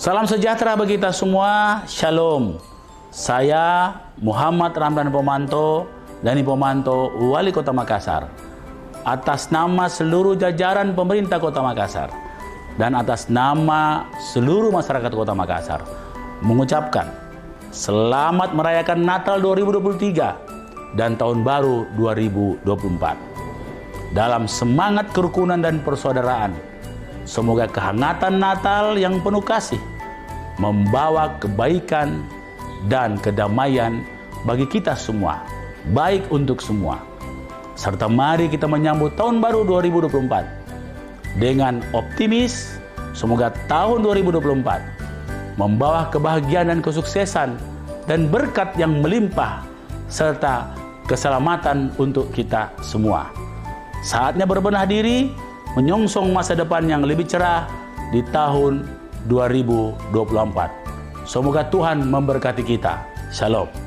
Salam sejahtera bagi kita semua. Shalom. Saya Muhammad Ramdan Pomanto, Dani Pomanto, Wali Kota Makassar. Atas nama seluruh jajaran pemerintah Kota Makassar dan atas nama seluruh masyarakat Kota Makassar mengucapkan selamat merayakan Natal 2023 dan Tahun Baru 2024. Dalam semangat kerukunan dan persaudaraan, semoga kehangatan Natal yang penuh kasih membawa kebaikan dan kedamaian bagi kita semua, baik untuk semua. Serta mari kita menyambut Tahun Baru 2024 dengan optimis. Semoga tahun 2024 membawa kebahagiaan dan kesuksesan dan berkat yang melimpah serta keselamatan untuk kita semua. Saatnya berbenah diri, menyongsong masa depan yang lebih cerah di tahun 2024. Semoga Tuhan memberkati kita. Shalom.